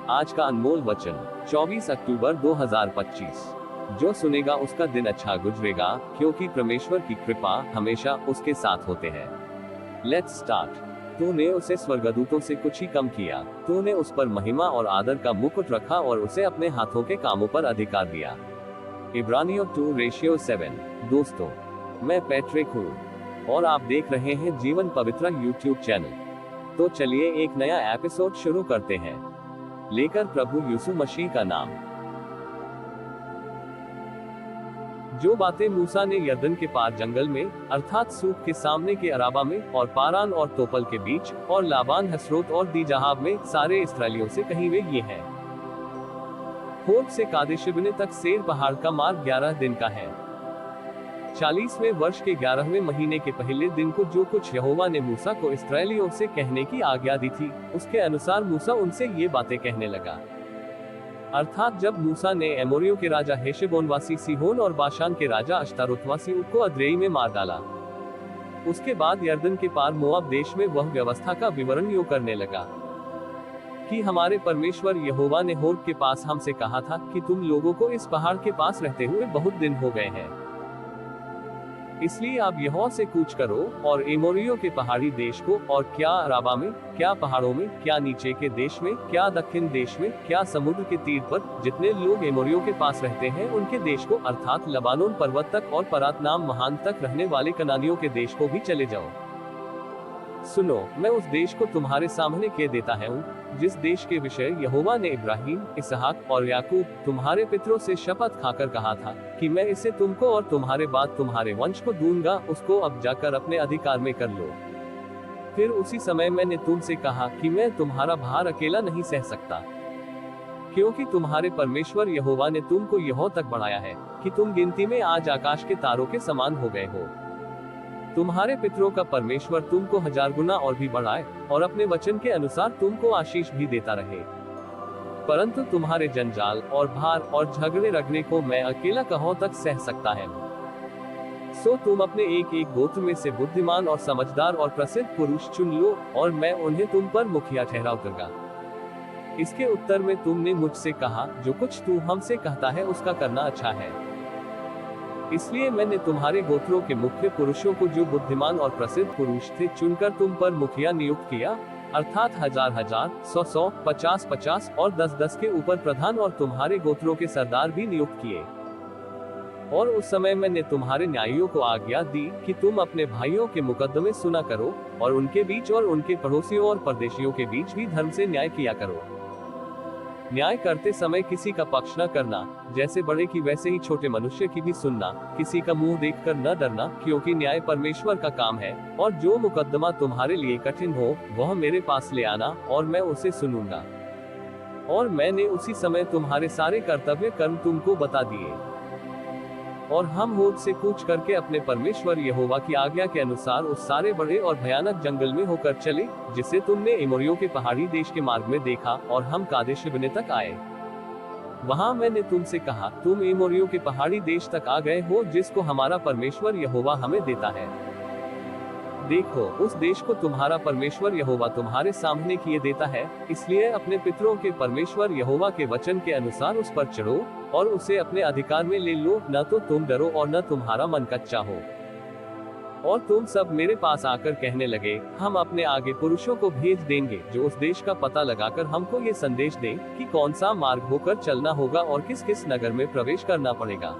आज का अनमोल वचन 24 अक्टूबर 2025। जो सुनेगा उसका दिन अच्छा गुजरेगा, क्योंकि परमेश्वर की कृपा हमेशा उसके साथ होते हैं। Let's start. तूने उसे स्वर्गदूतों से कुछ ही कम किया। तूने उस पर महिमा और आदर का मुकुट रखा और उसे अपने हाथों के कामों पर अधिकार दिया। इब्रानियों 2:7। दोस्तों, मैं पैट्रिक हूँ और आप देख रहे हैं जीवन पवित्र यूट्यूब चैनल। तो चलिए एक नया एपिसोड शुरू करते हैं, लेकर प्रभु यीशु मसीह का नाम। जो बातें मूसा ने यरदन के पार जंगल में, अर्थात सूख के सामने के अराबा में, और पारान और तोपल के बीच, और लाबान हसरोत और दीजाहाब में सारे इस्राएलियों से कही वे ये हैं। होर से कादेशिबने तक सेर पहाड़ का मार्ग 11 दिन का है। 40वें वर्ष के 11वें महीने के पहले दिन को जो कुछ यहोवा ने मूसा को इस्राएलियों से कहने की आज्ञा दी थी, उसके अनुसार मूसा उनसे ये बातें कहने लगा। अर्थात जब मूसा ने एमोरियों के राजा हेशबोनवासी सीहोन और बाशान के राजा अश्तारोतवासी उग को अद्रेई में मार डाला, उसके बाद यरदन के पार मोआब देश में वह व्यवस्था का विवरण यूं करने लगा कि हमारे परमेश्वर यहोवा ने होर के पास हमसे कहा था कि तुम लोगों को इस पहाड़ के पास रहते हुए बहुत दिन हो गए हैं, इसलिए आप यहोवा से कूच करो और एमोरियों के पहाड़ी देश को, और क्या अराबा में, क्या पहाड़ों में, क्या नीचे के देश में, क्या दक्षिण देश में, क्या समुद्र के तीर पर जितने लोग एमोरियों के पास रहते हैं उनके देश को, अर्थात लबानोन पर्वत तक और परात नाम महान तक रहने वाले कनानियों के देश को भी चले जाओ। सुनो, मैं उस देश को तुम्हारे सामने कह देता हूँ, जिस देश के विषय यहोवा ने इब्राहिम, इसहाक और याकूब तुम्हारे पितरों से शपथ खाकर कहा था कि मैं इसे तुमको और तुम्हारे बाद तुम्हारे वंश को दूंगा, उसको अब जाकर अपने अधिकार में कर लो। फिर उसी समय मैंने तुमसे कहा कि मैं तुम्हारा भार अकेला नहीं सह सकता, क्योंकि तुम्हारे परमेश्वर यहोवा ने तुमको यहाँ तक बढ़ाया है कि तुम गिनती में आज आकाश के तारों के समान हो गए हो। तुम्हारे पितरों का परमेश्वर तुमको 1000 गुना और भी बढ़ाए, और अपने वचन के अनुसार तुमको आशीष भी देता रहे। परंतु तुम्हारे जंजाल और भार और झगड़े रगड़े को मैं अकेला कहाँ तक सह सकता है। सो तुम अपने एक एक गोत्र में से बुद्धिमान और समझदार और प्रसिद्ध पुरुष चुन लो, और मैं उन्हें तुम पर मुखिया ठहरा दूंगा। इसके उत्तर में तुमने मुझसे कहा, जो कुछ तू हमसे कहता है उसका करना अच्छा है। इसलिए मैंने तुम्हारे गोत्रों के मुख्य पुरुषों को, जो बुद्धिमान और प्रसिद्ध पुरुष थे, चुनकर तुम पर मुखिया नियुक्त किया, अर्थात 1000, 100, 50 और 10 के ऊपर प्रधान, और तुम्हारे गोत्रों के सरदार भी नियुक्त किए। और उस समय मैंने तुम्हारे न्यायियों को आज्ञा दी कि तुम अपने भाइयों के मुकदमे सुना करो, और उनके बीच और उनके पड़ोसियों और परदेशियों के बीच भी धर्म से न्याय किया करो। न्याय करते समय किसी का पक्ष न करना, जैसे बड़े की वैसे ही छोटे मनुष्य की भी सुनना, किसी का मुंह देखकर न डरना, क्योंकि न्याय परमेश्वर का काम है। और जो मुकदमा तुम्हारे लिए कठिन हो, वह मेरे पास ले आना, और मैं उसे सुनूंगा। और मैंने उसी समय तुम्हारे सारे कर्तव्य कर्म तुमको बता दिए। और हम होर से कूच करके अपने परमेश्वर यहोवा की आज्ञा के अनुसार उस सारे बड़े और भयानक जंगल में होकर चले, जिसे तुमने एमोरियों के पहाड़ी देश के मार्ग में देखा, और हम कादेशिबने तक आए। वहां मैंने तुमसे कहा, तुम एमोरियों के पहाड़ी देश तक आ गए हो, जिसको हमारा परमेश्वर यहोवा हमें देता है। देखो, उस देश को तुम्हारा परमेश्वर यहोवा तुम्हारे सामने किए देता है, इसलिए अपने पितरों के परमेश्वर यहोवा के वचन के अनुसार उस पर चढ़ो और उसे अपने अधिकार में ले लो, न तो तुम डरो और न तुम्हारा मन कच्चा हो। और तुम सब मेरे पास आकर कहने लगे, हम अपने आगे पुरुषों को भेज देंगे, जो उस देश का पता लगाकर हमको ये संदेश दें कि कौन सा मार्ग होकर चलना होगा और किस किस नगर में प्रवेश करना पड़ेगा।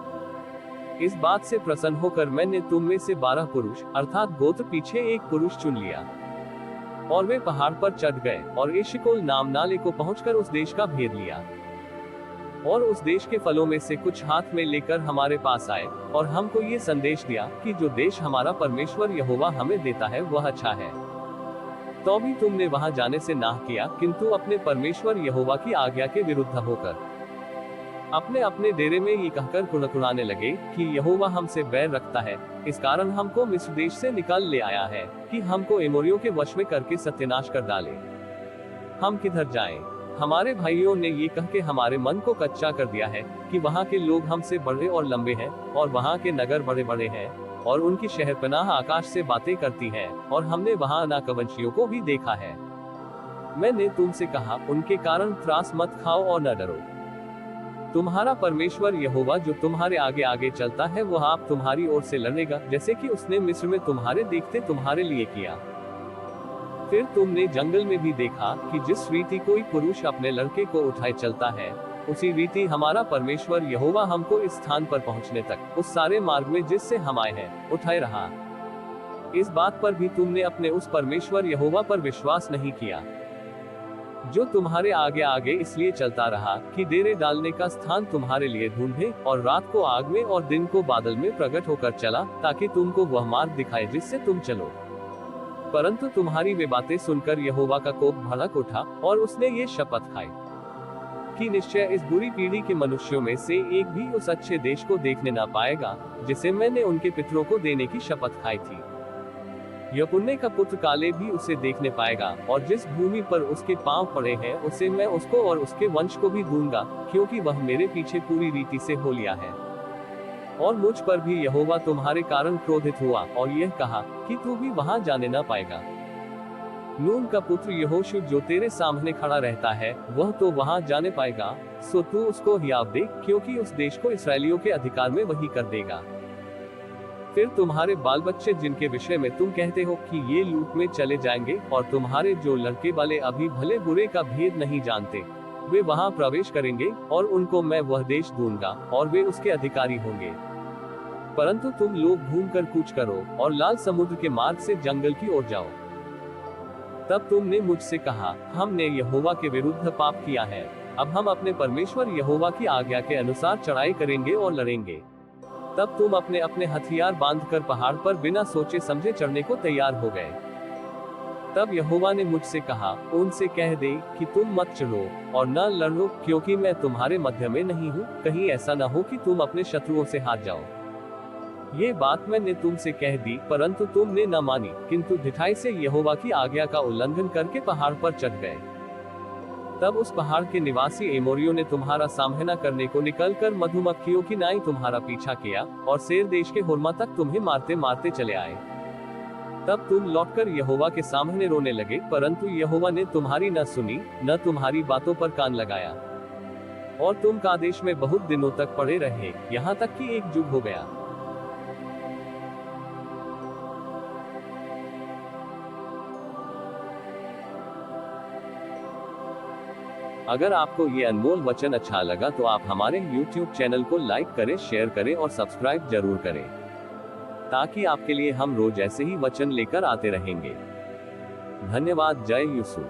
इस बात से प्रसन्न होकर मैंने तुम में से 12 पुरुष, अर्थात गोत्र पीछे एक पुरुष चुन लिया, और वे पहाड़ पर चढ़ गए और एशिकोल नाम नाले को पहुंचकर उस देश का भेद लिया, और उस देश के फलों में से कुछ हाथ में लेकर हमारे पास आए, और हमको ये संदेश दिया कि जो देश हमारा परमेश्वर यहोवा हमें देता है वह अच्छा है। तो भी तुमने वहां जाने से नाह किया, किंतु अपने परमेश्वर यहोवा की आज्ञा के विरुद्ध होकर अपने अपने डेरे में ये कहकर कुड़कुड़ाने लगे कि यहोवा हमसे बैर रखता है, इस कारण हमको मिस्र देश से निकाल ले आया है कि हमको एमोरियों के वश में करके सत्यानाश कर डाले। हम किधर जाएं? हमारे भाइयों ने ये कह के हमारे मन को कच्चा कर दिया है कि वहाँ के लोग हमसे बड़े और लंबे हैं, और वहाँ के नगर बड़े बड़े हैं, और उनकी शहरपनाह आकाश से बातें करती हैं, और हमने वहाँ अनाकवंशियों को भी देखा है। मैंने तुमसे कहा, उनके कारण त्रास मत खाओ और न डरो। तुम्हारा परमेश्वर यहोवा जो तुम्हारे आगे आगे चलता है, वह आप तुम्हारी ओर से लड़ेगा, जैसे कि उसने मिस्र में तुम्हारे देखते तुम्हारे लिए किया। फिर तुमने जंगल में भी देखा कि जिस रीति कोई पुरुष अपने लड़के को उठाए चलता है, उसी रीति हमारा परमेश्वर यहोवा हमको इस स्थान पर पहुंचने तक, उस सारे मार्ग में जिससे हम आए हैं, उठाए रहा। इस बात पर भी तुमने अपने उस परमेश्वर यहोवा पर विश्वास नहीं किया, जो तुम्हारे आगे आगे इसलिए चलता रहा कि डेरे डालने का स्थान तुम्हारे लिए ढूंढे, और रात को आग में और दिन को बादल में प्रकट होकर चला, ताकि तुमको वह मार्ग दिखाए जिससे तुम चलो। परंतु तुम्हारी वे बातें सुनकर यहोवा का कोप भड़क उठा, और उसने ये शपथ खाई कि निश्चय इस बुरी पीढ़ी के मनुष्यों में से एक भी उस अच्छे देश को देखने ना पाएगा, जिसे मैंने उनके पितरों को देने की शपथ खाई थी। यपुन्ने का पुत्र कालेब भी उसे देखने पाएगा, और जिस भूमि पर उसके पांव पड़े हैं, उसे मैं उसको और उसके वंश को भी दूंगा, क्योंकि वह मेरे पीछे पूरी रीति से हो लिया है। और मुझ पर भी यहोवा तुम्हारे कारण क्रोधित हुआ, और यह कहा कि तू भी वहां जाने ना पाएगा। नून का पुत्र यहोशू जो तेरे सामने खड़ा रहता है, वह तो वहां जाने पाएगा, सो तू उसको हियाव दे, क्योंकि उस देश को इसराइलियों के अधिकार में वही कर देगा। फिर तुम्हारे बाल बच्चे जिनके विषय में तुम कहते हो कि ये लूट में चले जाएंगे, और तुम्हारे जो लड़के वाले अभी भले बुरे का भेद नहीं जानते, वे वहां प्रवेश करेंगे, और उनको मैं वह देश दूंगा, और वे उसके अधिकारी होंगे। परंतु तुम लोग घूमकर कूच करो, और लाल समुद्र के मार्ग से जंगल की ओर जाओ। तब तुमने मुझसे कहा, हमने यहोवा के विरुद्ध पाप किया है, अब हम अपने परमेश्वर यहोवा की आज्ञा के अनुसार चढ़ाई करेंगे और लड़ेंगे। तब तुम अपने अपने हथियार बांधकर पहाड़ पर बिना सोचे समझे चढ़ने को तैयार हो गए। तब यहोवा ने मुझसे कहा, उनसे कह दे कि तुम मत चढ़ो और न लड़ो, क्योंकि मैं तुम्हारे मध्य में नहीं हूँ, कहीं ऐसा न हो कि तुम अपने शत्रुओं से हार जाओ। ये बात मैंने तुमसे कह दी, परंतु तुमने न मानी, किंतु ढिठाई से यहोवा की आज्ञा का उल्लंघन करके पहाड़ पर चढ़ गए। तब उस पहाड़ के निवासी एमोरियों ने तुम्हारा सामना करने को निकलकर मधुमक्खियों की नाई तुम्हारा पीछा किया, और सेर देश के होर्मा तक तुम्हें मारते मारते चले आए। तब तुम लौटकर यहोवा के सामने रोने लगे, परंतु यहोवा ने तुम्हारी न सुनी, न तुम्हारी बातों पर कान लगाया, और तुम कादेश में बहुत दिनों तक पड़े रहे, यहाँ तक कि एक युग हो गया। अगर आपको ये अनमोल वचन अच्छा लगा तो आप हमारे YouTube चैनल को लाइक करें, शेयर करें और सब्सक्राइब जरूर करें, ताकि आपके लिए हम रोज ऐसे ही वचन लेकर आते रहेंगे। धन्यवाद। जय यीशु।